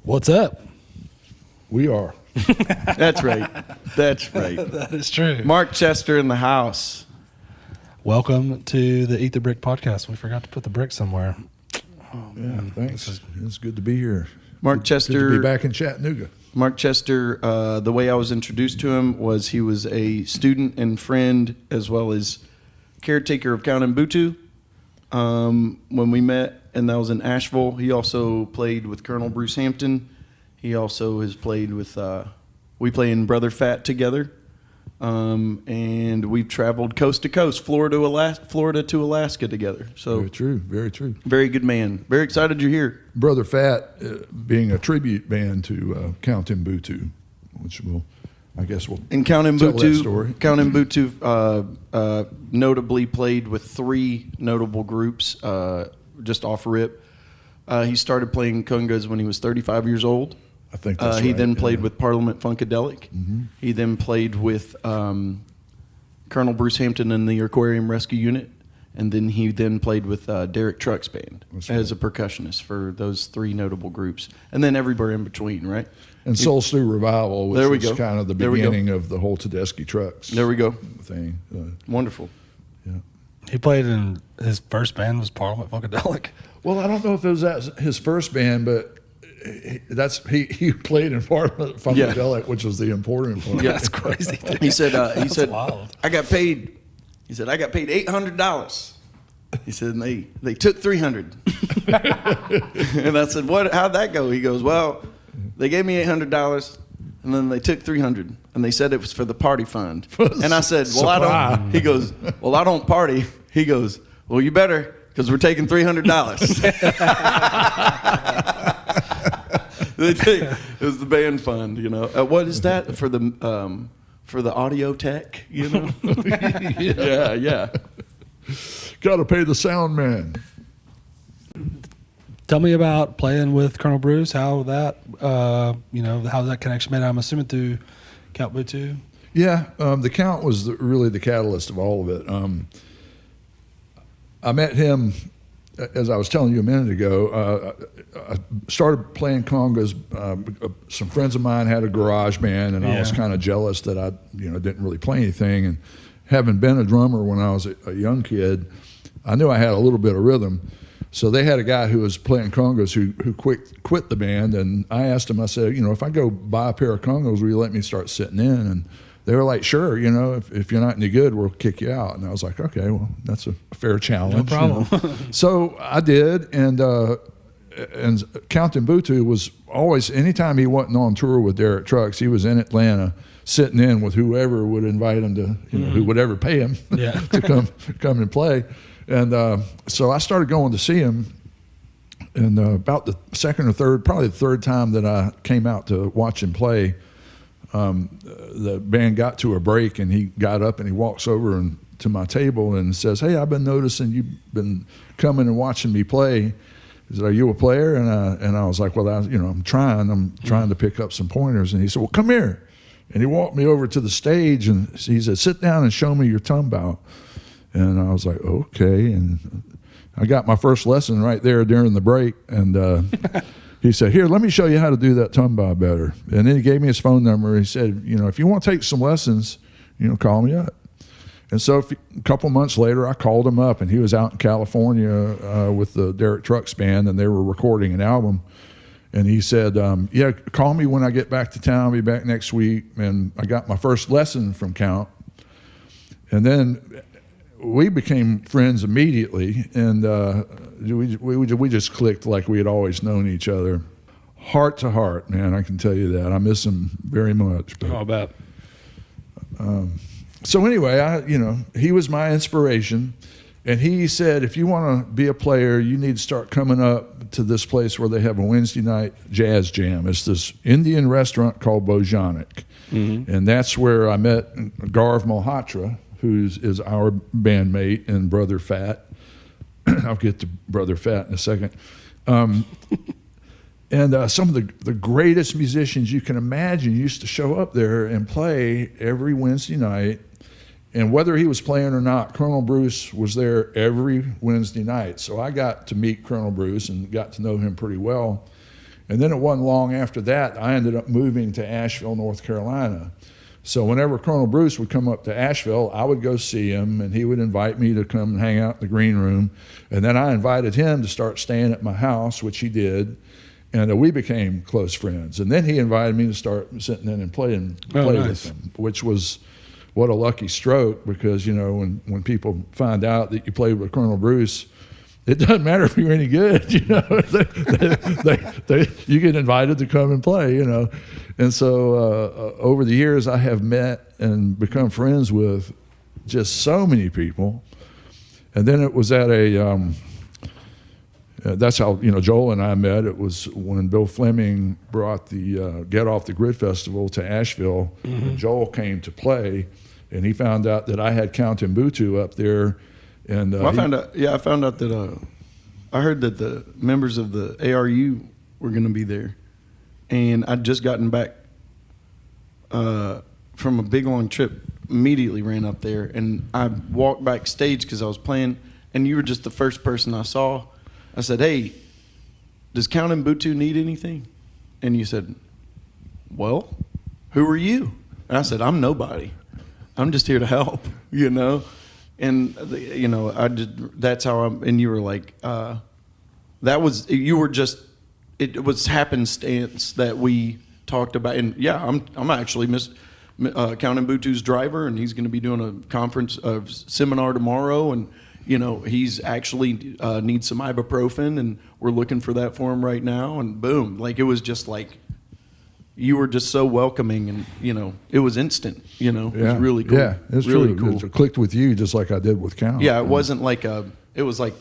What's up? We are. That's right. That's right. That is true. Mark Chester in the house. Welcome to the Eat the Brick podcast. We forgot to put the brick somewhere. Yeah, thanks. It's good to be here. Mark Chester. Good to be back in Chattanooga. Mark Chester, the way I was introduced to him was he was a student and friend as well as caretaker of Count Mbutu when we met, and that was in Asheville. He also played with Colonel Bruce Hampton. He also has played with, we play in Brother Fat together, and we've traveled coast to coast, Florida to Alaska together. So Very true, very true. Very good man. Very excited you're here. Brother Fat being a tribute band to Count Mbutu, which I guess we'll And Count tell that story. Mbutu, Count Mbutu notably played with three notable groups just off rip. He started playing congas when he was 35 years old. I think that's He right, then yeah. played with Parliament Funkadelic. Mm-hmm. He then played with Colonel Bruce Hampton in the Aquarium Rescue Unit. And then he played with Derek Truck's band as a percussionist for those three notable groups. And then everywhere in between, right? And Soul Stew Revival, which There we was go. kind of the There we go. beginning of the whole Tedeschi Trucks There we go. thing. Wonderful. Yeah. He played in his first band was Parliament Funkadelic. Well, I don't know if it was his first band, but he played in Parliament Funkadelic, which was the important part. Yeah. That's crazy. He said, wild. I got paid $800. He said, and they took $300. And I said, how'd that go? He goes, well, they gave me $800 and then they took $300 and they said it was for the party fund. And I said, well, I don't. He goes, well, I don't party. He goes, well, you better, because we're taking $300. It was the band fund, you know. What is that for the audio tech, you know? Yeah. Got to pay the sound man. Tell me about playing with Colonel Bruce. How that, how that connection made. I'm assuming through Count Mbutu. Yeah, the Count was really the catalyst of all of it. I met him, as I was telling you a minute ago. I started playing congas. Some friends of mine had a garage band, and I was kind of jealous that I, didn't really play anything. And having been a drummer when I was a young kid, I knew I had a little bit of rhythm. So they had a guy who was playing congas who quit the band, and I asked him, I said, if I go buy a pair of congas, will you let me start sitting in? And they were like, sure, if you're not any good, we'll kick you out. And I was like, okay, well, that's a fair challenge. No problem. So I did, and Count Mbutu was always, anytime he wasn't on tour with Derek Trucks, he was in Atlanta sitting in with whoever would invite him to, who would ever pay him to come and play. And so I started going to see him, and about the second or third, probably the third time that I came out to watch him play, the band got to a break, and he got up and he walks over to my table and says, "Hey, I've been noticing you've been coming and watching me play. He said, are you a player?" And I was like, "Well, I'm trying to pick up some pointers." And he said, "Well, come here." And he walked me over to the stage, and he said, "Sit down and show me your tumbow." And I was like, okay. And I got my first lesson right there during the break. And he said, "Here, let me show you how to do that tumbow better." And then he gave me his phone number. He said, "If you want to take some lessons, call me up." And so a couple months later, I called him up, and he was out in California with the Derek Trucks band, and they were recording an album. And he said, "Yeah, call me when I get back to town. I'll be back next week." And I got my first lesson from Count. And then we became friends immediately, and we just clicked like we had always known each other. Heart to heart, man, I can tell you that. I miss him very much. But, I bet. So anyway, he was my inspiration, and he said, if you want to be a player, you need to start coming up to this place where they have a Wednesday night jazz jam. It's this Indian restaurant called Bojanic, and that's where I met Garv Malhotra, who is our bandmate and Brother Fat. I'll get to Brother Fat in a second. And some of the greatest musicians you can imagine used to show up there and play every Wednesday night. And whether he was playing or not, Colonel Bruce was there every Wednesday night. So I got to meet Colonel Bruce and got to know him pretty well. And then it wasn't long after that, I ended up moving to Asheville, North Carolina. So whenever Colonel Bruce would come up to Asheville, I would go see him, and he would invite me to come and hang out in the green room. And then I invited him to start staying at my house, which he did. And we became close friends. And then he invited me to start sitting in and play nice. with him, which was what a lucky stroke, because, you know, when people find out that you played with Colonel Bruce, it doesn't matter if you're any good, you know. You get invited to come and play, you know. And so over the years, I have met and become friends with just so many people. And then it was at a, that's how, you know, Joel and I met. It was when Bill Fleming brought the Get Off the Grid Festival to Asheville. And Joel came to play, and he found out that I had Count Mbutu up there. And I found out that I heard that the members of the ARU were going to be there, and I'd just gotten back from a big long trip. Immediately ran up there, and I walked backstage because I was playing, and you were just the first person I saw. I said, "Hey, does Count Mbutu need anything?" And you said, "Well, who are you?" And I said, "I'm nobody. I'm just here to help," you know. And you know, that's how I'm. And you were like, you were just. It was happenstance that we talked about. And yeah, I'm actually Count Mbutu's driver, and he's going to be doing a conference seminar tomorrow. And you know, he's actually needs some ibuprofen, and we're looking for that for him right now. And boom, like it was just like. You were just so welcoming, and you know it was instant. You know, it was really cool. Yeah, it's really cool. It clicked with you just like I did with Count. Yeah, it wasn't like it was like,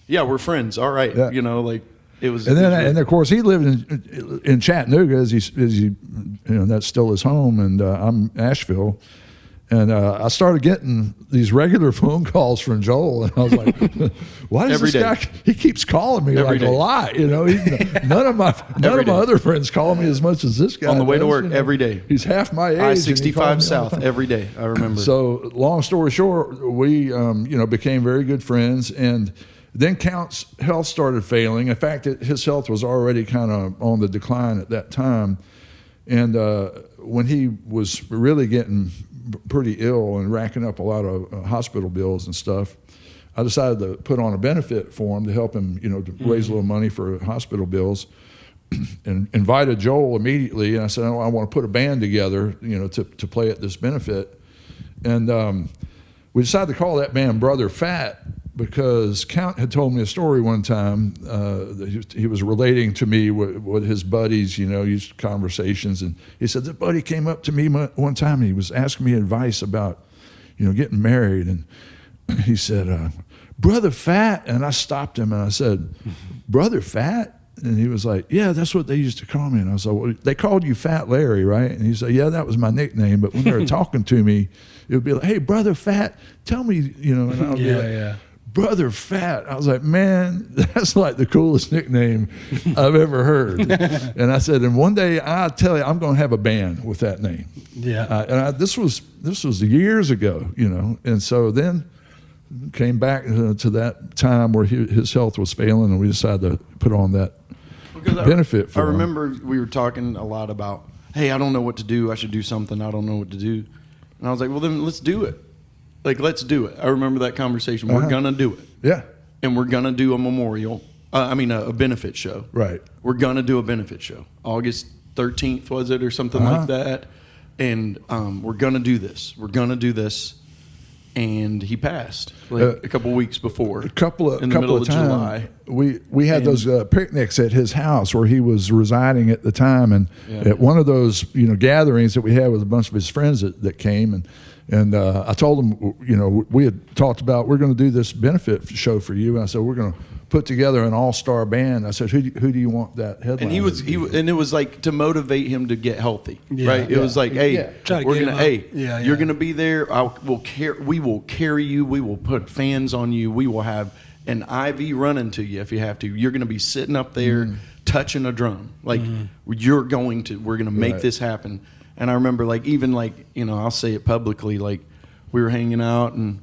yeah, we're friends. All right, yeah. You know, like it was. And then, and of course, he lived in Chattanooga, as he, you know, that's still his home, and I'm Asheville. And I started getting these regular phone calls from Joel, and I was like, "Why does this guy? He keeps calling me like a lot, you know. None of my other friends call me as much as this guy. On the way does, to work you know? every day. He's half my age. I-65 South every day. I remember. So long story short, we you know, became very good friends, and then Count's health started failing. In fact, his health was already kind of on the decline at that time, and when he was really getting pretty ill and racking up a lot of hospital bills and stuff, I decided to put on a benefit for him to help him, you know, to raise a little money for hospital bills, and invited Joel immediately. And I said, I want to put a band together, you know, to play at this benefit. And we decided to call that band Brother Fat, because Count had told me a story one time that he was relating to me with his buddies, you know, used conversations, and he said, this buddy came up to me one time and he was asking me advice about, you know, getting married, and he said, Brother Fat, and I stopped him and I said, Brother Fat? And he was like, yeah, that's what they used to call me. And I was like, well, they called you Fat Larry, right? And he said, yeah, that was my nickname, but when they were talking to me, it would be like, hey, Brother Fat, tell me, you know, and I would be like, Brother Fat. I was like, man, that's like the coolest nickname I've ever heard. And I said, and one day I'll tell you, I'm going to have a band with that name. Yeah. This was years ago, you know. And so then came back to that time where his health was failing, and we decided to put on that benefit for him. I remember we were talking a lot about, hey, I don't know what to do. I should do something. I don't know what to do. And I was like, well, then let's do it. Like, let's do it. I remember that conversation. We're going to do it. Yeah. And we're going to do a memorial. A benefit show. Right. We're going to do a benefit show. August 13th, was it, or something like that? And we're going to do this. We're going to do this. And he passed a couple weeks before. In the middle of time, July. We had those picnics at his house where he was residing at the time, and at one of those, you know, gatherings that we had with a bunch of his friends that came, and I told him, you know, we had talked about, we're going to do this benefit show for you, and I said, we're going to put together an all-star band. I said, who do you want that headline? And and it was like to motivate him to get healthy, right? It was like, hey, you're gonna be there. We will carry you. We will put fans on you. We will have an IV running to you if you have to. You're gonna be sitting up there touching a drum, like we're gonna make this happen. And I remember, like, even like, you know, I'll say it publicly, like we were hanging out, and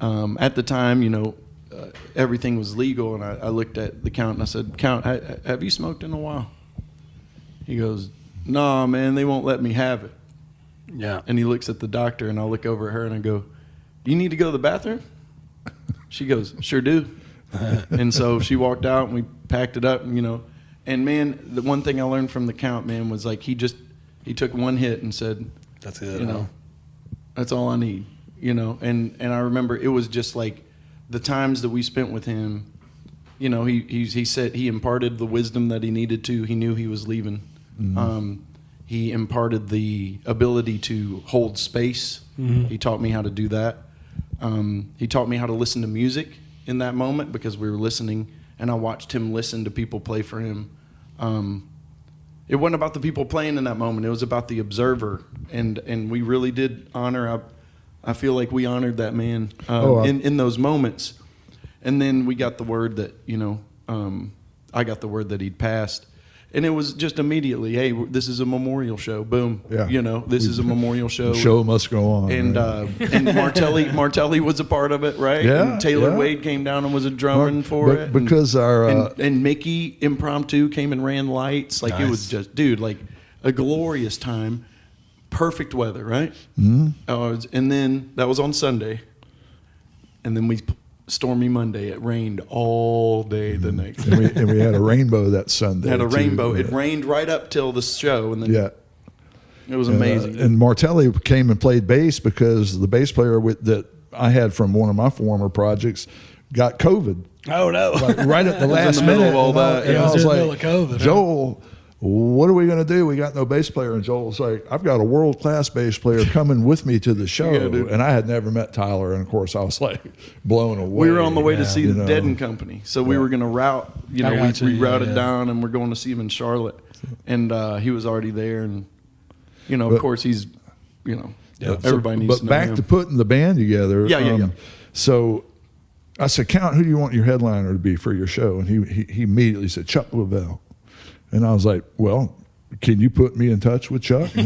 at the time, you know, everything was legal, and I looked at the Count and I said, Count, have you smoked in a while? He goes, nah, man, they won't let me have it. Yeah. And he looks at the doctor, and I look over at her and I go, you need to go to the bathroom? She goes, sure do. And so she walked out and we packed it up, and man, the one thing I learned from the Count, man, was like he took one hit and said, That's good. That's all I need, and I remember it was just like the times that we spent with him, he said he imparted the wisdom that he needed to. He knew he was leaving. Mm-hmm. He imparted the ability to hold space. Mm-hmm. He taught me how to do that. He taught me how to listen to music in that moment because we were listening, and I watched him listen to people play for him. It wasn't about the people playing in that moment. It was about the observer, and we really did honor. I feel like we honored that man in those moments. And then we got the word that I got the word that he'd passed. And it was just immediately, hey, this is a memorial show. Boom. Yeah. This is a memorial show. The show must go on. And right? And Martelli was a part of it, right? Yeah. And Taylor Wade came down and was a drumming for it. Because and Mickey Impromptu came and ran lights. Like Nice. It was just, dude, like a glorious time. Perfect weather, right? Mm-hmm. And then that was on Sunday. And then stormy Monday. It rained all day the next day. and we had a rainbow that Sunday. Had a rainbow. Yeah. It rained right up till the show, and then it was And, amazing. and Martelli came and played bass because the bass player that I had from one of my former projects got COVID. Oh no! Like right at the last in the middle minute. of all that. And Yeah, I it was was in the like, middle of COVID, huh? Joel, what are we going to do? We got no bass player. And Joel's like, I've got a world-class bass player coming with me to the show. Yeah, dude. And I had never met Tyler. And, of course, I was like blown away. We were on the way to see you the know. Dead and Company, so we were going to route. I got you, We routed yeah. down, and we're going to see him in Charlotte. And he was already there, and of But- course he's, Yeah. everybody needs But to know back him. to putting the band together. Yeah. So I said, Count, who do you want your headliner to be for your show? And he immediately said, Chuck Lavelle. And I was like, well, can you put me in touch with Chuck? And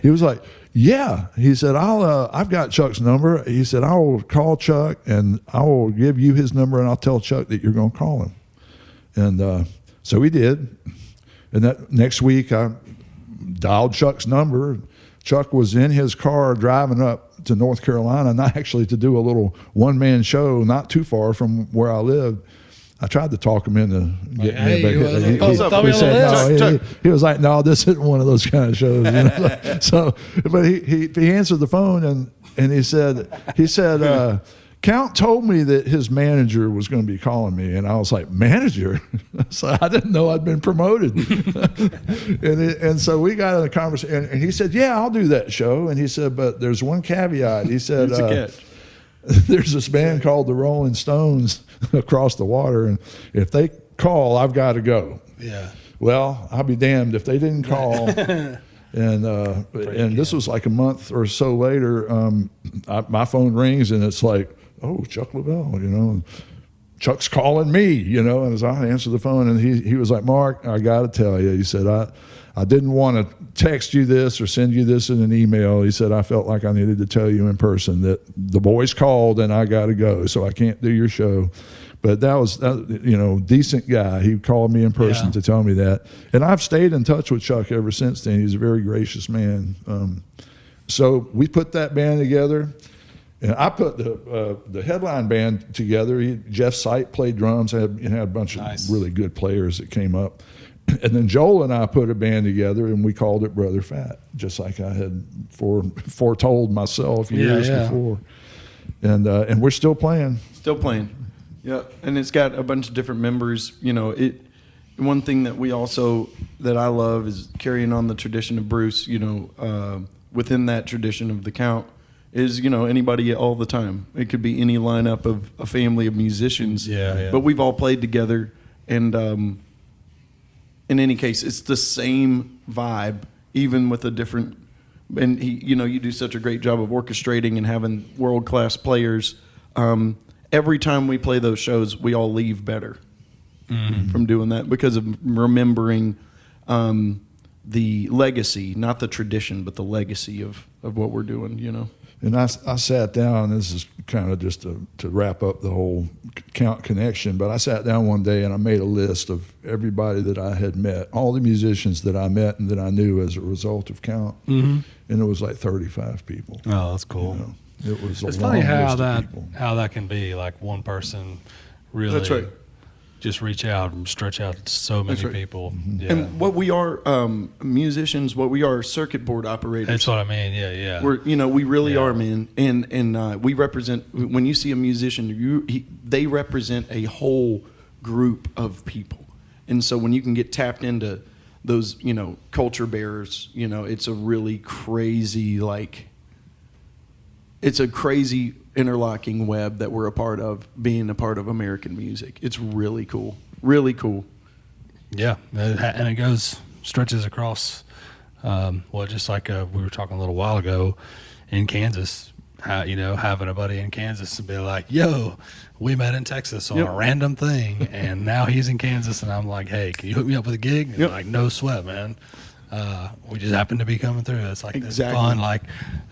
he was like, yeah. He said, I've got Chuck's number. He said, I will call Chuck and I will give you his number and I'll tell Chuck that you're going to call him. And so we did. And that next week I dialed Chuck's number. Chuck was in his car driving up to North Carolina, not actually to do a little one-man show not too far from where I lived. I tried to talk him into getting Hey, there, but you was- throw me on the said, list. no, he was like, no, this isn't one of those kind of shows. So, but he answered the phone and he said, Count told me that his manager was going to be calling me, and I was like, manager? So I didn't know I'd been promoted. and so we got in a conversation, and he said, yeah, I'll do that show. And he said, but there's one caveat. He said, It's a catch. there's this band called the Rolling Stones across the water, and if they call, I've got to go. Yeah. Well, I'll be damned if they didn't call. And this was like a month or so later. My phone rings and it's like, oh, Chuck Lavelle, Chuck's calling me, and as I answer the phone, and he was like, Mark, I got to tell you, he said, I didn't want to text you this or send you this in an email. He said, I felt like I needed to tell you in person that the boys called and I got to go, so I can't do your show. But that was, decent guy. He called me in person to tell me that. And I've stayed in touch with Chuck ever since then. He's a very gracious man. So we put that band together. And I put the headline band together. Jeff Sight played drums. Had a bunch of really good players that came up. And then Joel and I put a band together, and we called it Brother Fat, just like I had foretold myself years before. And we're still playing. Still playing. Yeah, and it's got a bunch of different members. One thing that I love is carrying on the tradition of Bruce. Within that tradition of the Count is anybody all the time. It could be any lineup of a family of musicians. Yeah. But we've all played together, and in any case, it's the same vibe, even with a different. And you do such a great job of orchestrating and having world-class players. Every time we play those shows, we all leave better from doing that because of remembering the legacy, not the tradition, but the legacy of what we're doing, And I sat down, this is kind of just to wrap up the whole Count connection, but I sat down one day and I made a list of everybody that I had met, all the musicians that I met and that I knew as a result of Count. And it was like 35 people. Oh, that's cool. You know, it was a It's long funny list of people. how that can be, like one person really That's right. just reach out and stretch out to so many That's right. people. Yeah. And what we are, musicians, what we are, circuit board operators. That's what I mean. Yeah, yeah. We really Yeah. are, man. And we represent. When you see a musician, they represent a whole group of people. And so when you can get tapped into those, culture bearers, it's a really crazy, it's a crazy interlocking web that we're a part of, being a part of American music. It's really cool. Really cool. Yeah, and it stretches across, just like we were talking a little while ago in Kansas, having a buddy in Kansas and be like, yo, we met in Texas on a random thing, and now he's in Kansas, and I'm like, hey, can you hook me up with a gig? And like, no sweat, man. We just happen to be coming through. It's like this fun, like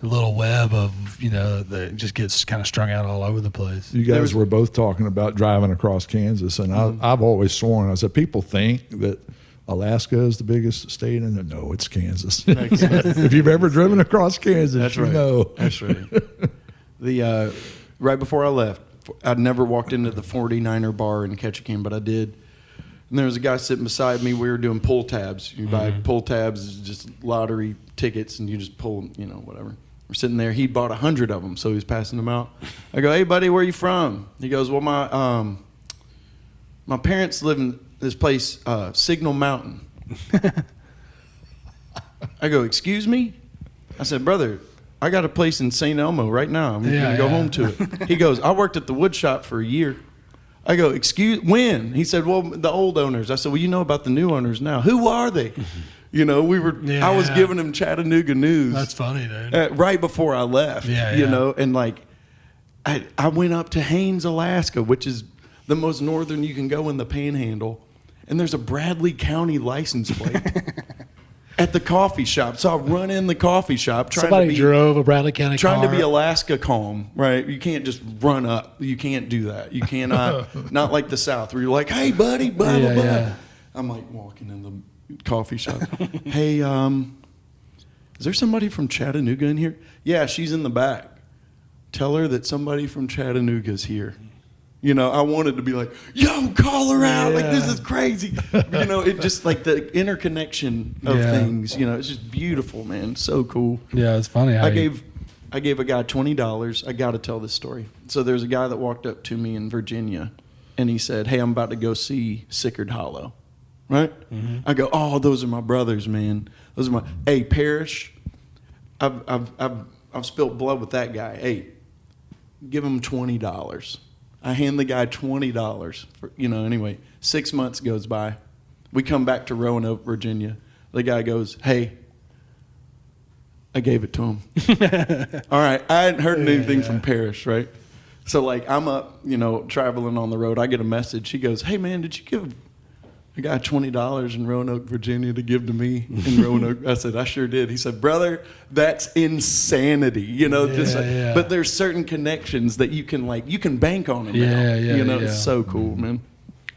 little web of, that just gets kind of strung out all over the place. You guys were both talking about driving across Kansas, and I've always sworn, I said, people think that Alaska is the biggest state, and no, it's Kansas. If you've ever driven across Kansas, That's you right. know. That's right. Right before I left, I'd never walked into the 49er bar in Ketchikan, but I did. And there was a guy sitting beside me. We were doing pull tabs. You buy pull tabs, it's just lottery tickets, and you just pull them, whatever. We're sitting there. He bought 100 of them, so he was passing them out. I go, hey, buddy, where are you from? He goes, well, my parents live in this place, Signal Mountain. I go, excuse me? I said, brother, I got a place in St. Elmo right now. I'm going to go home to it. He goes, I worked at the wood shop for a year. I go, when? He said, well, the old owners. I said, well, you know about the new owners now. Who are they? I was giving him Chattanooga news. That's funny, dude. Right before I left, and I went up to Haines, Alaska, which is the most northern you can go in the Panhandle, and there's a Bradley County license plate at the coffee shop. So I run in the coffee shop Somebody drove a Bradley County trying car. to be Alaska calm, right? You can't just run up. You can't do that. You cannot. Not like the South where you're like, hey, buddy, blah, blah, blah. Yeah. I'm like walking in the coffee shop. Hey, is there somebody from Chattanooga in here? Yeah, she's in the back. Tell her that somebody from Chattanooga's here. I wanted to be like, yo, call her out. Like, this is crazy. It just like the interconnection of things, it's just beautiful, man. So cool. Yeah, it's funny. I gave a guy $20. I got to tell this story. So there's a guy that walked up to me in Virginia, and he said, hey, I'm about to go see Sickard Hollow. Right? Mm-hmm. I go, oh, those are my brothers, man. Those are hey, Parrish, I've spilled blood with that guy. Hey, give him $20. I hand the guy $20 for, anyway, 6 months goes by. We come back to Roanoke, Virginia. The guy goes, hey, I gave it to him. All right. I hadn't heard anything from Parrish, right? So I'm up, traveling on the road. I get a message. He goes, hey man, did you give a guy $20 in Roanoke, Virginia to give to me in Roanoke? I said, I sure did. He said, brother, that's insanity. But there's certain connections that you can bank on them. It's so cool, man.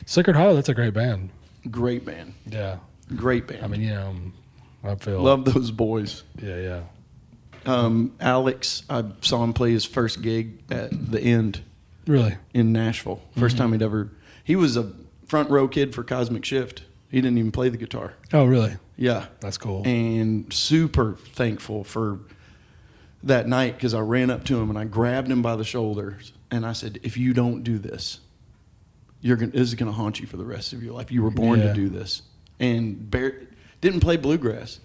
Sickard Hollow, that's a great band. Great band. Yeah. Great band. I mean, I feel. Love those boys. Yeah. Alex, I saw him play his first gig at the End. Really? In Nashville. First time he was a front row kid for Cosmic Shift. He didn't even play the guitar. Oh, really? Yeah. That's cool. And super thankful for that night because I ran up to him and I grabbed him by the shoulders and I said, if you don't do this, this is going to haunt you for the rest of your life. You were born to do this. And didn't play bluegrass.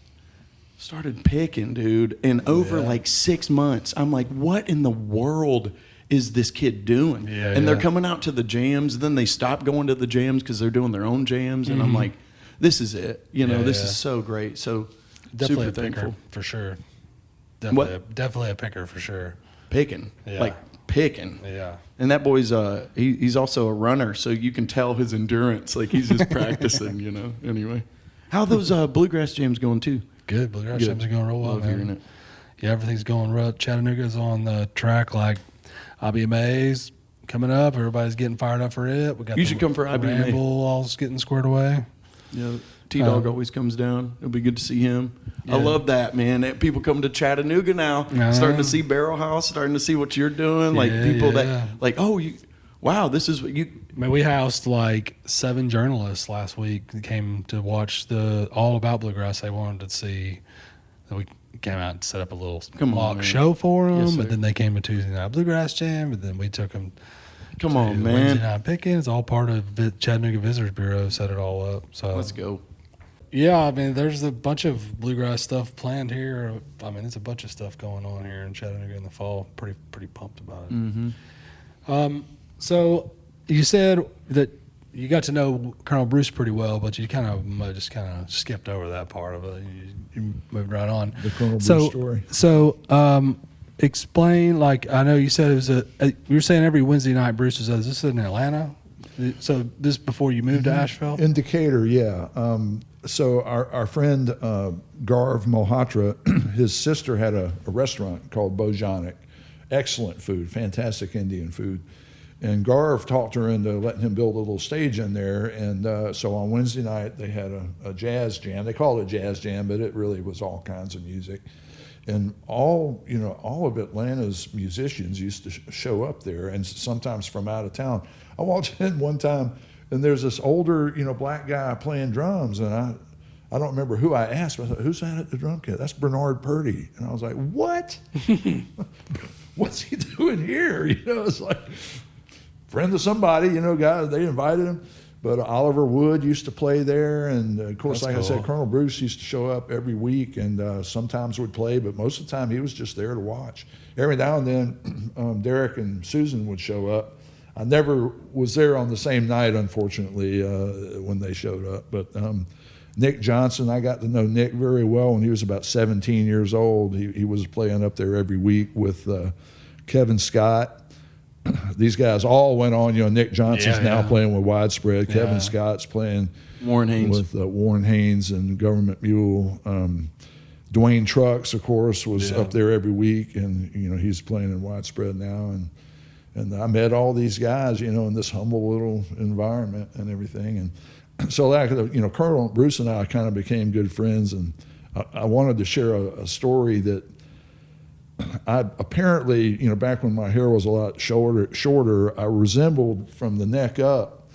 Started picking, dude. And over 6 months, I'm like, what in the world is this kid doing? They're coming out to the jams. Then they stop going to the jams because they're doing their own jams. And I'm like, this is it. This is so great. So definitely super a picker thankful. for sure. Definitely a picker for sure. Picking. Yeah. Picking. Yeah. And that boy's he's also a runner, so you can tell his endurance. He's just practicing, Anyway. How are those bluegrass jams going too? Good. Bluegrass jams are going real well, Love man. hearing it. yeah, everything's going right. Chattanooga's on the track like IBMA's coming up. Everybody's getting fired up for it. We got You should come for IBMA. Ramble all's getting squared away. Yeah, T-Dog always comes down. It'll be good to see him. Yeah. I love that, man. People come to Chattanooga now, starting to see Barrel House, starting to see what you're doing. Like people that, like, oh, wow, this is what you. I mean, we housed like 7 journalists last week that came to watch all about bluegrass. They wanted to see. We came out and set up a little mock show for them, Yes, but then they came to Tuesday Night Bluegrass Jam, but then we took them. Come on, man. Wednesday Night Picking. It's all part of Chattanooga Visitors Bureau. Set it all up. So Let's go. Yeah, I mean, there's a bunch of bluegrass stuff planned here. I mean, it's a bunch of stuff going on here in Chattanooga in the fall. Pretty pumped about it. Mm-hmm. So you said that you got to know Colonel Bruce pretty well, but you kind of skipped over that part of it. You moved right on. The Colonel Bruce story. So explain. Like, I know you said it was you were saying every Wednesday night Bruce was. Is this in Atlanta? So this before you moved to Asheville? In Decatur, yeah. So our friend Garv Mohatra, his sister had a restaurant called Bojanic. Excellent food, fantastic Indian food. And Garv talked her into letting him build a little stage in there. And so on Wednesday night, they had a jazz jam. They called it jazz jam, but it really was all kinds of music. And all of Atlanta's musicians used to show up there, and sometimes from out of town. I walked in one time, and there's this older, black guy playing drums, and I don't remember who I asked, but I thought, who's that at the drum kit? That's Bernard Purdy. And I was like, what? What's he doing here? It's like, friend of somebody, guy, they invited him. But Oliver Wood used to play there, and of course, That's like cool. I said, Colonel Bruce used to show up every week, and sometimes would play, but most of the time he was just there to watch. Every now and then, Derek and Susan would show up. I never was there on the same night, unfortunately, when they showed up. But Nick Johnson, I got to know Nick very well when he was about 17 years old. He was playing up there every week with Kevin Scott. These guys all went on. Nick Johnson's now playing with Widespread. Kevin Scott's playing Warren Haynes. with Warren Haynes and Government Mule. Dwayne Trucks, of course, was up there every week, and he's playing in Widespread now. And I met all these guys, in this humble little environment and everything. And so, Colonel Bruce and I kind of became good friends, and I wanted to share a story that I apparently, back when my hair was a lot shorter, I resembled from the neck up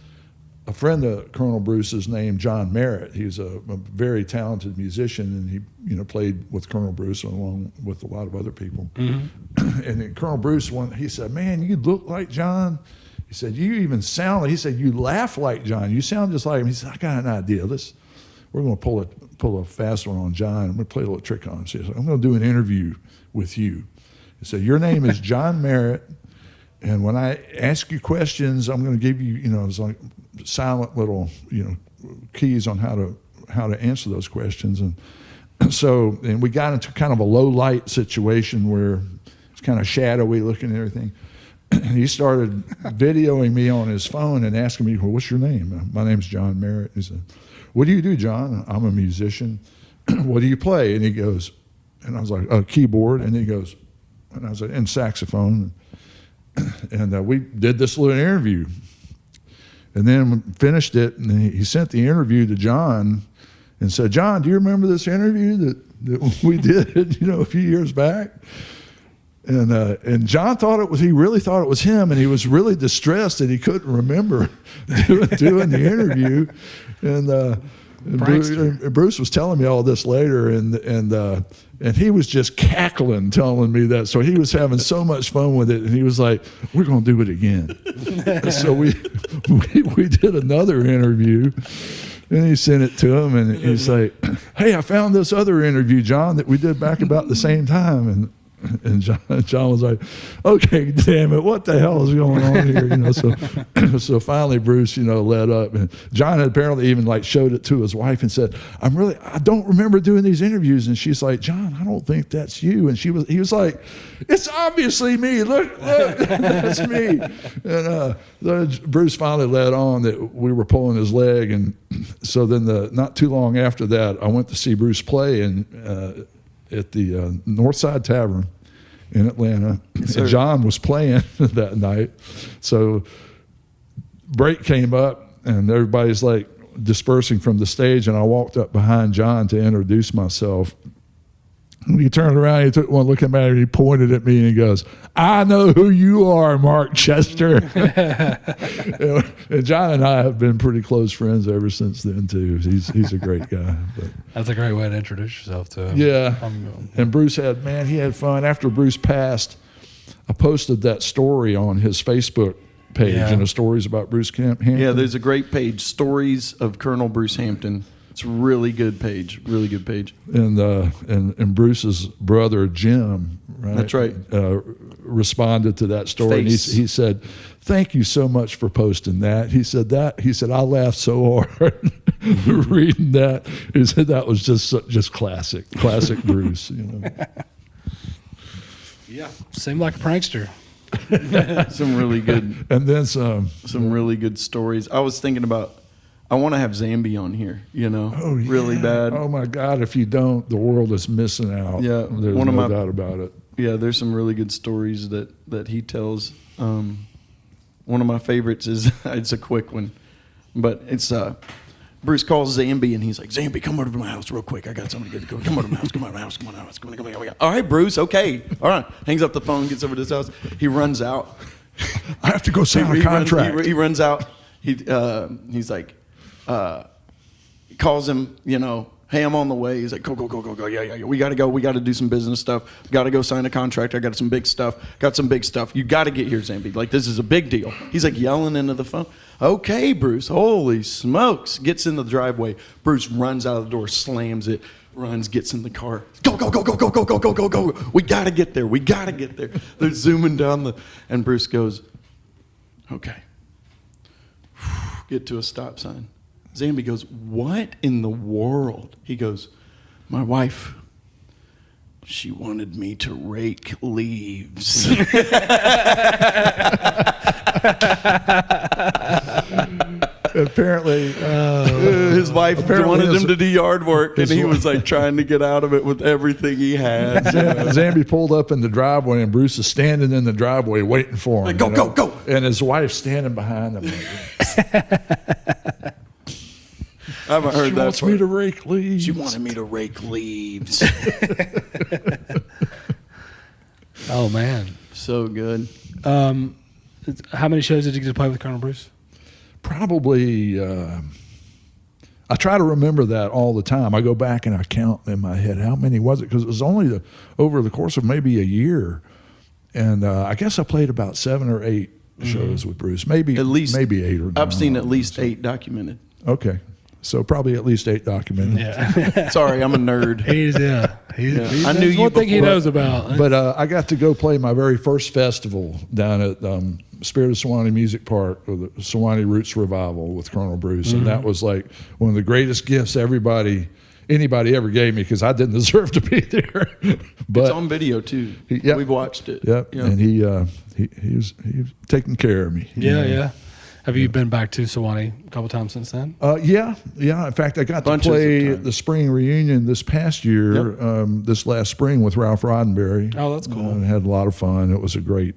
a friend of Colonel Bruce's named John Merritt. He's a very talented musician, and he, played with Colonel Bruce along with a lot of other people. Mm-hmm. And then Colonel Bruce, he said, "Man, you look like John." He said, "You even sound like," he said, "you laugh like John. You sound just like him." He said, "I got an idea. We're going to pull a fast one on John. I'm going to play a little trick on him." So he said, "I'm going to do an interview with you." He said, "Your name is John Merritt, and when I ask you questions, I'm going to give you, it's like silent little, keys on how to answer those questions." And so, and we got into kind of a low light situation where it's kind of shadowy looking and everything. And he started videoing me on his phone and asking me, "Well, what's your name?" "My name's John Merritt." He said, "What do you do, John?" "I'm a musician." "What do you play?" And he goes, and I was like, "A keyboard." And he goes, and I was like, "And saxophone." And we did this little interview. And then we finished it, and he sent the interview to John and said, "John, do you remember this interview that we did, a few years back?" And John he really thought it was him, and he was really distressed that he couldn't remember doing the interview. And Bruce was telling me all this later, and he was just cackling, telling me that. So he was having so much fun with it, and he was like, "We're going to do it again." So we did another interview, and he sent it to him, and he's like, "Hey, I found this other interview, John, that we did back about the same time." And John was like, "Okay, damn it, what the hell is going on here?" So finally Bruce, led up, and John had apparently even showed it to his wife and said, I don't remember doing these interviews." And she's like, "John, I don't think that's you." And he was like, "It's obviously me. Look, that's me." And Bruce finally led on that we were pulling his leg, and so then not too long after that, I went to see Bruce play, and at the Northside Tavern in Atlanta. sir. And John was playing that night. So break came up, and everybody's like dispersing from the stage, and I walked up behind John to introduce myself. When he turned around, he took one look at me, and he pointed at me, and he goes, "I know who you are, Mark Chester." And John and I have been pretty close friends ever since then, too. He's a great guy. But, That's a great way to introduce yourself to him. yeah. And Bruce he had fun. After Bruce passed, I posted that story on his Facebook page, Yeah. and the stories about Bruce Hampton. Yeah, there's a great page, Stories of Colonel Bruce Hampton. It's a really good page, really good page. And Bruce's brother Jim, right? That's right. Responded to that story, and Face. he said, "Thank you so much for posting that." He said I laughed so hard reading that. He said that was just classic Bruce. You know. Yeah. Seemed like a prankster. Some really good, And then some. some really good stories. I was thinking about, I want to have Zambi on here, you know, Oh, yeah. really bad. Oh my God! If you don't, the world is missing out. Yeah, There's one of no my- doubt about it. Yeah, there's some really good stories that he tells. One of my favorites is, it's a quick one, but it's Bruce calls Zambi and he's like, "Zambi, come over to my house real quick. I got something to go. Come over to my house. Come over to my house. Come on, house. Come on. All right, Bruce. Okay. All right." Hangs up the phone. Gets over to his house. He runs out. I have to go sign a contract. He runs out. He's like, calls him. You know, "Hey, I'm on the way." He's like, "Go. Yeah. We got to go. We got to do some business stuff. Got to go sign a contract. I got some big stuff. You got to get here, Zambi. Like, this is a big deal." He's like yelling into the phone. "Okay, Bruce. Holy smokes." Gets in the driveway. Bruce runs out of the door, slams it, runs, gets in the car. Go. We got to get there. They're zooming down and Bruce goes, "Okay." Get to a stop sign. Zambi goes, "What in the world?" He goes, "My wife, she wanted me to rake leaves." Apparently, His wife Apparently wanted his- him to do yard work, and his he wi- was like trying to get out of it with everything he had. Zambi pulled up in the driveway, and Bruce is standing in the driveway waiting for him. Like, go, you know? go. And his wife's standing behind him. I haven't heard She that. wants part. me to rake leaves. She wanted me to rake leaves. Oh, man. So good. How many shows did you get to play with Colonel Bruce? Probably, I try to remember that all the time. I go back and I count in my head, how many was it? Because it was only over the course of maybe a year. And I guess I played about 7 or 8 shows with Bruce. Maybe At least maybe 8 or 9. I've seen at least 8 documented. Okay. So probably at least 8 documented. Yeah. Sorry, I'm a nerd. He's I knew that's you one thing he before. knows about. But I got to go play my very first festival down at Spirit of Sewanee Music Park, or the Sewanee Roots Revival with Colonel Bruce. And that was like one of the greatest gifts anybody ever gave me, because I didn't deserve to be there. But It's on video too. Yep. We've watched it. Yep. Yeah. And he was taking care of me. Yeah. Have you been back to Sewanee a couple times since then? Yeah. In fact, I got Bunches to of play times. at the spring reunion this past year, this last spring with Ralph Roddenberry. Oh, that's cool. And had a lot of fun. It was a great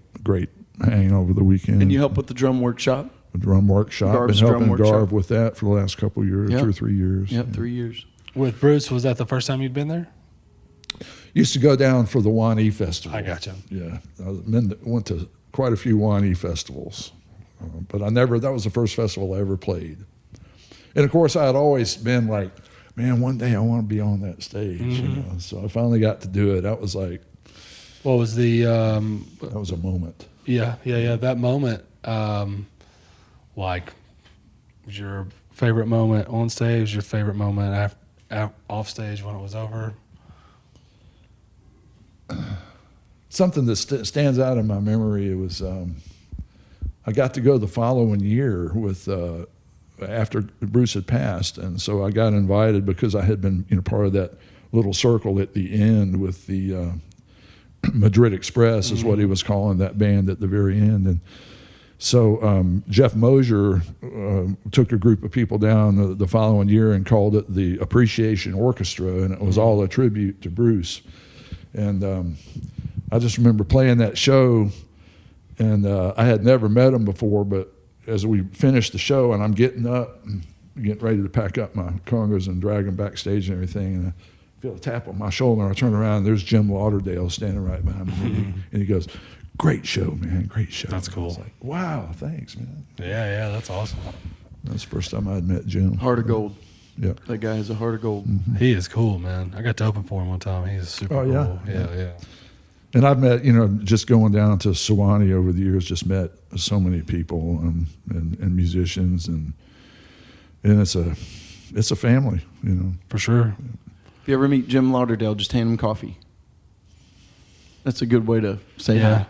hang over the weekend. And you help with the drum workshop? A drum workshop. Garv's Been drum helping workshop. Garv with that for the last couple of years, Yep. 2 or 3 years. Yep, 3 years. With Bruce, was that the first time you'd been there? Used to go down for the Wanee Festival. I gotcha. Yeah. Went to quite a few Wanee festivals. But that was the first festival I ever played. And of course, I had always been like, man, one day I want to be on that stage. You know? So I finally got to do it. That was like, What was the that was a moment. Yeah. That moment, like, was your favorite moment on stage? Your favorite moment off stage when it was over? Something that stands out in my memory. It was I got to go the following year with after Bruce had passed, and so I got invited because I had been part of that little circle at the end with the Madrid Express is what he was calling that band at the very end, So Jeff Mosier took a group of people down the following year and called it the Appreciation Orchestra, and it was all a tribute to Bruce. And I just remember playing that show, and I had never met him before, but as we finished the show and I'm getting up and getting ready to pack up my congas and drag them backstage and everything, and I feel a tap on my shoulder, and I turn around and there's Jim Lauderdale standing right behind me. And he goes, "Great show, man, great show." That's cool. I was like, wow, thanks, man. Yeah, that's awesome. That's the first time I'd met Jim. Heart of gold. Yeah. That guy has a heart of gold. He is cool, man. I got to open for him one time. He's super Oh, yeah? cool. Yeah. And I've met, just going down to Sewanee over the years, just met so many people and musicians, and it's a family, For sure. If you ever meet Jim Lauderdale, just hand him coffee. That's a good way to say hi.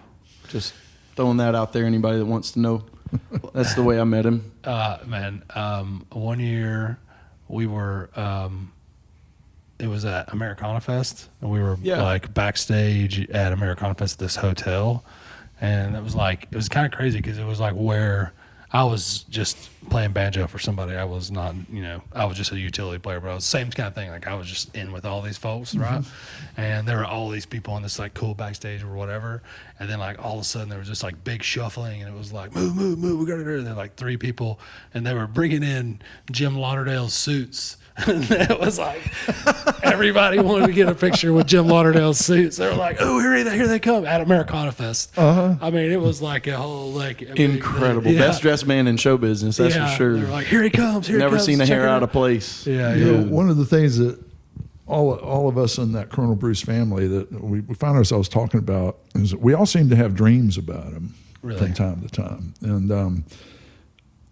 Just throwing that out there. Anybody that wants to know, that's the way I met him. One year we were, it was at Americana Fest, and we were like backstage at Americana Fest at this hotel, and it was kind of crazy because it was like where I was just playing banjo for somebody. I was not, I was just a utility player, but I was the same kind of thing. Like I was just in with all these folks, right? And there were all these people on this like cool backstage or whatever. And then like all of a sudden there was just like big shuffling, and it was like, move, we got to do it. And then like 3 people, and they were bringing in Jim Lauderdale's suits. And it was like everybody wanted to get a picture with Jim Lauderdale's suits. They were like, "Oh, here they come!" At Americana Fest. I mean, it was like a whole incredible best dressed man in show business. That's for sure. They were like, "Here he comes! Never seen a hair out of place." Yeah. One of the things that all of us in that Colonel Bruce family that we find ourselves talking about is that we all seem to have dreams about him from time to time. And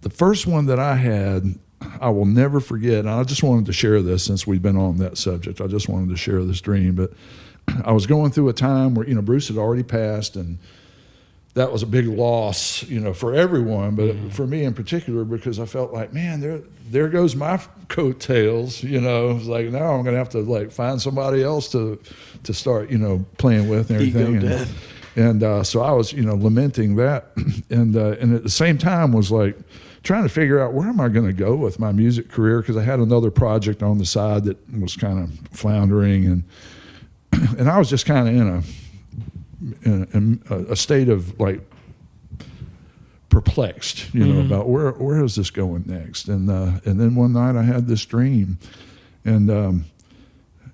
the first one that I had, I will never forget, and I just wanted to share this since we've been on that subject. I just wanted to share this dream. But I was going through a time where, Bruce had already passed, and that was a big loss, for everyone, but for me in particular, because I felt like, man, there goes my coattails, It was like, now I'm going to have to like find somebody else to start, playing with and everything. Ego death. And so I was, lamenting that, and at the same time was like trying to figure out where am I going to go with my music career, because I had another project on the side that was kind of floundering, and I was just kind of in a state of like perplexed, about where is this going next, and then one night I had this dream, and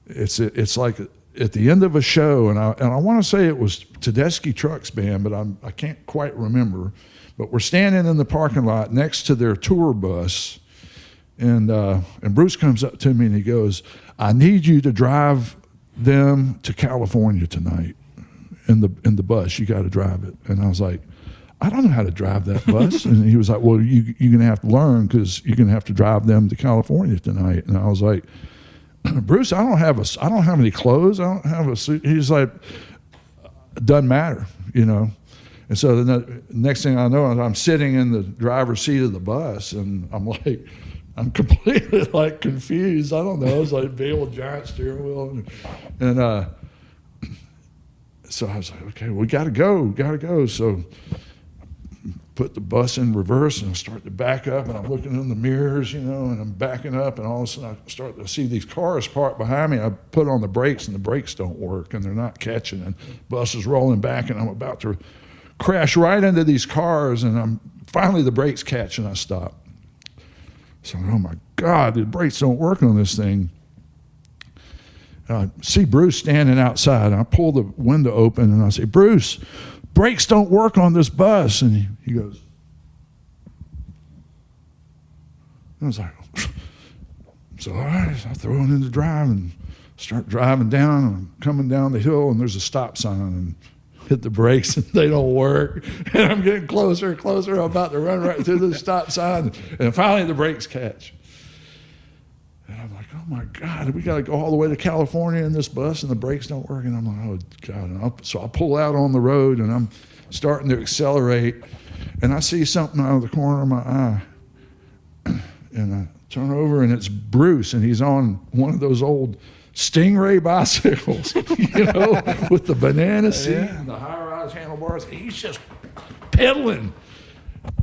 it's like at the end of a show, and I want to say it was Tedeschi Trucks Band, but I can't quite remember. But we're standing in the parking lot next to their tour bus, and Bruce comes up to me and he goes, "I need you to drive them to California tonight in the bus. You got to drive it." And I was like, "I don't know how to drive that bus." And he was like, "Well, you're going to have to learn, because you're going to have to drive them to California tonight." And I was like, "Bruce, I don't have any clothes. I don't have a suit." He's like, "Doesn't matter, And so the next thing I know, I'm sitting in the driver's seat of the bus, and I'm completely like confused. I don't know. It's like a big old giant steering wheel, and so I was like, okay, we gotta go. So put the bus in reverse and start to back up, and I'm looking in the mirrors, and I'm backing up, and all of a sudden I start to see these cars parked behind me. I put on the brakes, and the brakes don't work, and they're not catching, and the bus is rolling back, and I'm about to crash right into these cars, and finally the brakes catch, and I stop. So, oh my God, the brakes don't work on this thing. And I see Bruce standing outside, and I pull the window open, and I say, "Bruce, brakes don't work on this bus." And he goes, and I was like, so all right, so I throw it into drive and start driving down, and I'm coming down the hill, and there's a stop sign, and hit the brakes, and they don't work, and I'm getting closer and closer. I'm about to run right through the stop sign, and finally the brakes catch. And I'm like, oh my God, we got to go all the way to California in this bus, and the brakes don't work. And I'm like, oh God. So I pull out on the road, and I'm starting to accelerate, and I see something out of the corner of my eye, and I turn over, and it's Bruce, and he's on one of those old Stingray bicycles, with the banana seat and the high-rise handlebars. He's just pedaling.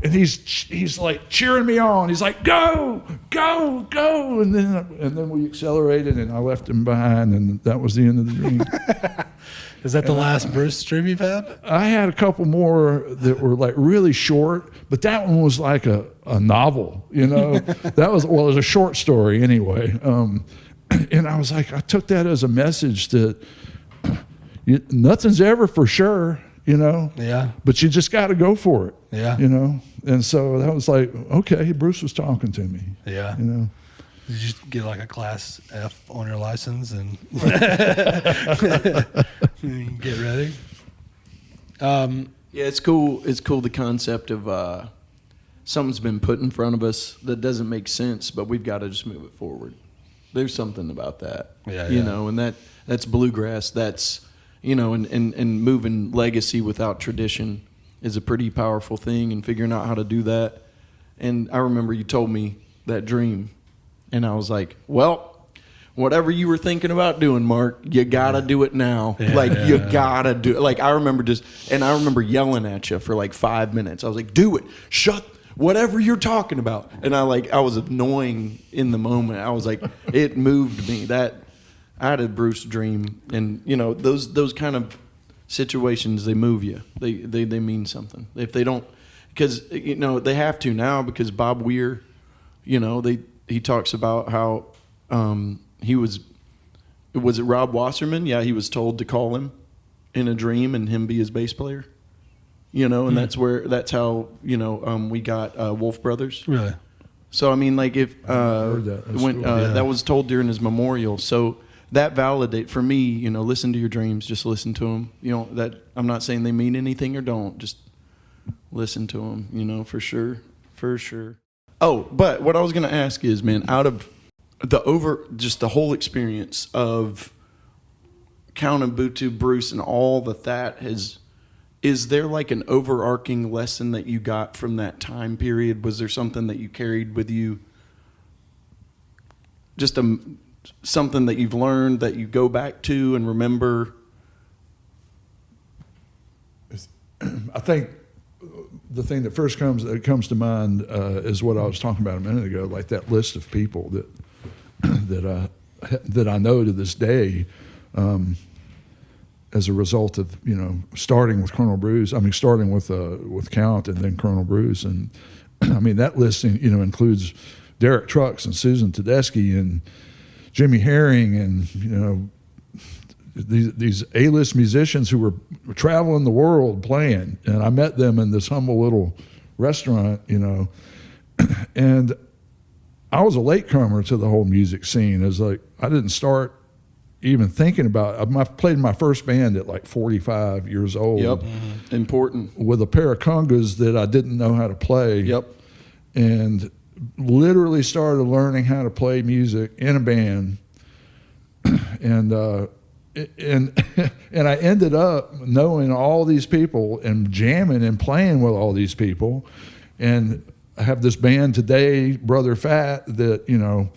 And he's like cheering me on. He's like, go, go, go. And then we accelerated, and I left him behind, and that was the end of the dream. Is that the last Bruce dream you've had? I had a couple more that were like really short, but that one was like a novel, you know. That was, well, it was a short story anyway. And I was like, I took that as a message that nothing's ever for sure, you know. Yeah. But you just got to go for it. Yeah. You know. And so that was like, okay, Bruce was talking to me. Yeah. You know. Did you get like a class F on your license and get ready? Yeah, it's cool. It's cool, the concept of something's been put in front of us that doesn't make sense, but we've got to just move it forward. There's something about that. Yeah, you yeah. know, and that's bluegrass. That's, you know, and moving legacy without tradition is a pretty powerful thing, and figuring out how to do that. And I remember you told me that dream, and I was like, well, whatever you were thinking about doing, Mark, you gotta do it now. Yeah, like, yeah, you yeah. gotta do it. Like, I remember yelling at you for like 5 minutes. I was like, do it. Shut whatever you're talking about. And I was annoying in the moment. I was like, it moved me. That I had a Bruce dream, and you know, those kind of situations, they move you. They mean something. If they don't, because you know they have to now, because Bob Weir, you know, he talks about how was it Rob Wasserman? Yeah, he was told to call him in a dream and him be his bass player. You know, and that's how, you know, we got Wolf Brothers. Really? So I mean, like, if heard that. That's when cool. that was told during his memorial, so that validate for me. You know, listen to your dreams. Just listen to them. You know, that I'm not saying they mean anything or don't. Just listen to them. You know, for sure. Oh, but what I was gonna ask is, man, out of just the whole experience of Count and Butu, Bruce, and all that is there like an overarching lesson that you got from that time period? Was there something that you carried with you? Just something that you've learned that you go back to and remember? I think the thing that first comes to mind is what I was talking about a minute ago, like that list of people that I know to this day, as a result of, you know, starting with starting with Count and then Colonel Bruce. And I mean, that list, you know, includes Derek Trucks and Susan Tedeschi and Jimmy Herring and, you know, these A-list musicians who were traveling the world playing. And I met them in this humble little restaurant, you know, and I was a latecomer to the whole music scene. It was like, I didn't start even thinking about it. I played my first band at like 45 years old. Yep. Mm-hmm. Important. With a pair of congas that I didn't know how to play. Yep. And literally started learning how to play music in a band. And I ended up knowing all these people and jamming and playing with all these people. And I have this band today, Brother Fat, that, you know,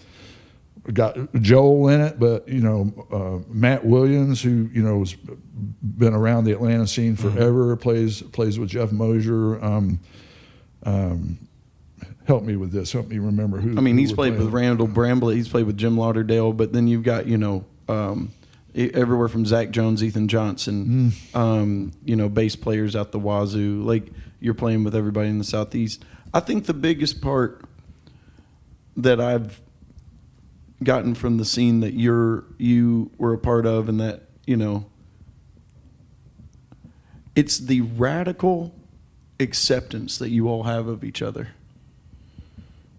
got Joel in it, but, you know, Matt Williams, who, you know, has been around the Atlanta scene forever, plays with Jeff Mosier. Help me with this. Help me remember who. I mean, he's we're played playing with Randall Bramblett. He's played with Jim Lauderdale. But then you've got, you know, everywhere from Zach Jones, Ethan Johnson, you know, bass players out the wazoo. Like, you're playing with everybody in the Southeast. I think the biggest part that I've gotten from the scene that you were a part of, and that, you know, it's the radical acceptance that you all have of each other,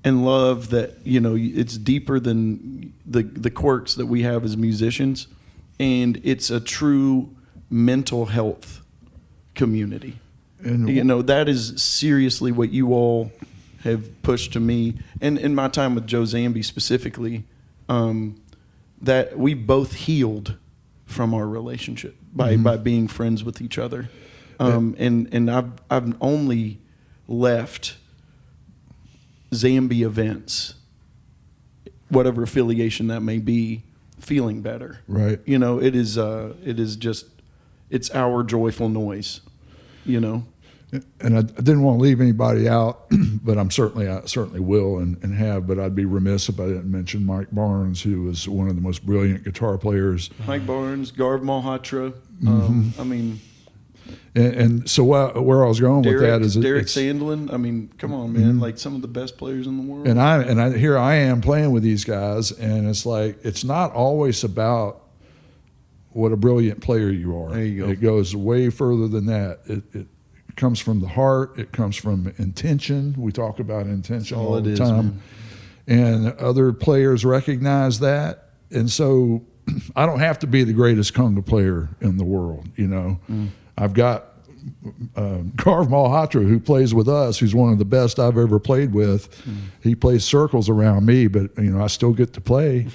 and love that, you know, it's deeper than the quirks that we have as musicians, and it's a true mental health community. And you know, that is seriously what you all have pushed to me, and in my time with Joe Zambi specifically, that we both healed from our relationship by being friends with each other. And I've only left Zambi events, whatever affiliation that may be, feeling better. Right. You know, it is just, it's our joyful noise, you know? And I didn't want to leave anybody out, but I certainly will and have. But I'd be remiss if I didn't mention Mike Barnes, who was one of the most brilliant guitar players. Mike Barnes, Garv Malhotra. I mean, and so where I was going with that is Derek Sandlin. I mean, come on, man! Like some of the best players in the world. And here I am playing with these guys, and it's like it's not always about what a brilliant player you are. There you go. It goes way further than that. It comes from the heart. It comes from intention. We talk about intention all the time. Man. And other players recognize that. And so I don't have to be the greatest conga player in the world, you know. I've got Garv Malhotra, who plays with us, who's one of the best I've ever played with. He plays circles around me, but you know I still get to play.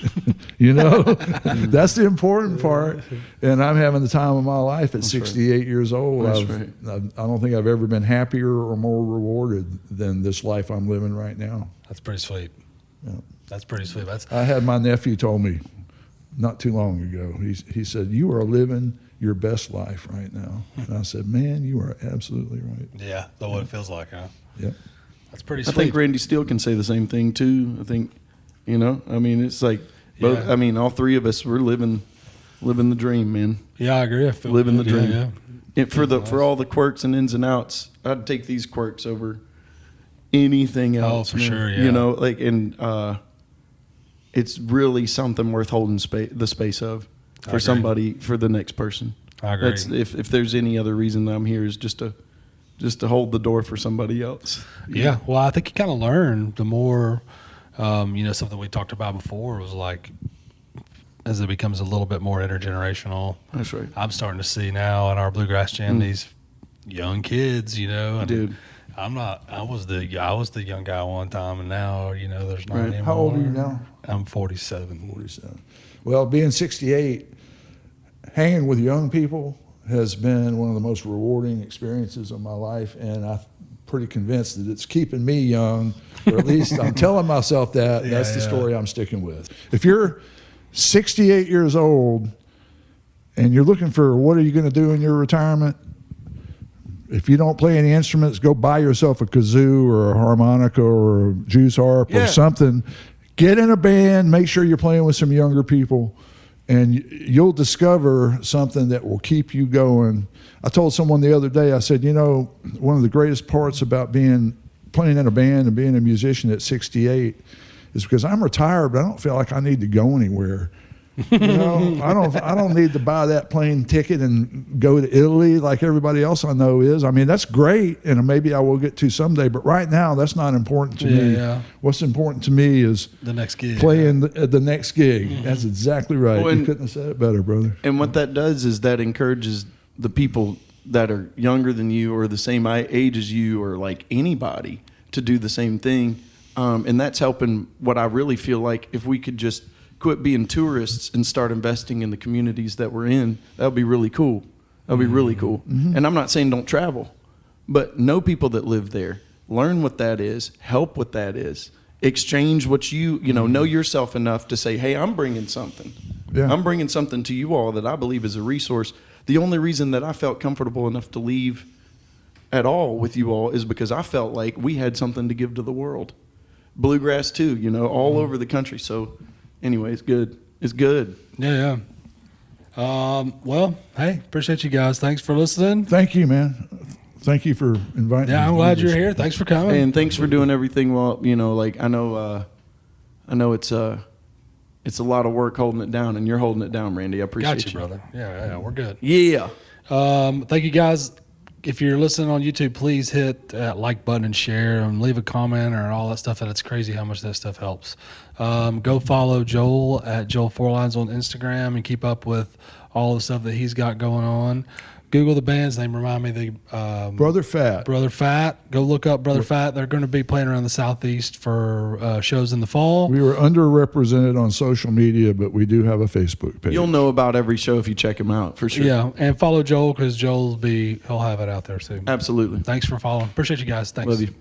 You know, that's the important part. And I'm having the time of my life at 68 years old. I don't think I've ever been happier or more rewarded than this life I'm living right now. That's pretty sweet. Yeah. That's pretty sweet. I had my nephew told me not too long ago. He said, "You are living your best life right now." And I said, "Man, you are absolutely right." Yeah, that's what it feels like, huh? Yeah. That's pretty sweet. I think Randy Steele can say the same thing too. I think, you know, I mean, it's like, both, I mean, all three of us, we're living the dream, man. Yeah, I agree. I feel living good. the dream. Yeah. And for all the quirks and ins and outs, I'd take these quirks over anything else. Oh, for man. sure. Yeah. You know, like, and it's really something worth holding the space of for somebody, for the next person. I agree. That's, if there's any other reason that I'm here, is just to hold the door for somebody else. Yeah. Well, I think you kind of learn the more, you know, something we talked about before was like, as it becomes a little bit more intergenerational. That's right. I'm starting to see now in our bluegrass jam these young kids, you know, and Dude. I was the young guy one time, and now, you know, there's not anymore. How old are you now? I'm 47. 47. Well, being 68, hanging with young people has been one of the most rewarding experiences of my life, and I'm pretty convinced that it's keeping me young, or at least I'm telling myself that. That's the story I'm sticking with. If you're 68 years old and you're looking for what are you going to do in your retirement, if you don't play any instruments, go buy yourself a kazoo or a harmonica or a juice harp or something. Get in a band, make sure you're playing with some younger people, and you'll discover something that will keep you going. I told someone the other day, I said, you know, one of the greatest parts about playing in a band and being a musician at 68 is because I'm retired, but I don't feel like I need to go anywhere. You know, I don't need to buy that plane ticket and go to Italy like everybody else I know is. I mean, that's great, and maybe I will get to someday, but right now that's not important to me. Yeah. What's important to me is the next gig. Playing the next gig. That's exactly right. Well, you couldn't have said it better, brother. And what that does is that encourages the people that are younger than you or the same age as you or like anybody to do the same thing. And that's helping what I really feel like if we could just quit being tourists and start investing in the communities that we're in, that would be really cool. That would be really cool. And I'm not saying don't travel, but know people that live there. Learn what that is. Help what that is. Exchange what you know yourself enough to say, hey, I'm bringing something. Yeah. I'm bringing something to you all that I believe is a resource. The only reason that I felt comfortable enough to leave at all with you all is because I felt like we had something to give to the world. Bluegrass too, you know, all over the country. So anyway, it's good. It's good. Yeah. Well, hey, appreciate you guys. Thanks for listening. Thank you, man. Thank you for inviting me. Yeah, I'm glad you're here. Thanks for coming. And thanks for doing everything. Well, you know, like I know it's a lot of work holding it down, and you're holding it down, Randy. I appreciate you, brother. Yeah, we're good. Yeah. Thank you guys. If you're listening on YouTube, please hit that like button and share and leave a comment or all that stuff. And it's crazy how much that stuff helps. Go follow Joel at Joel Forlines on Instagram and keep up with all the stuff that he's got going on. Google the band's name. Remind me Brother Fat. Brother Fat. Go look up Brother Fat. They're going to be playing around the Southeast for shows in the fall. We were underrepresented on social media, but we do have a Facebook page. You'll know about every show if you check him out, for sure. Yeah, and follow Joel because he'll have it out there soon. Absolutely. Thanks for following. Appreciate you guys. Thanks. Love you.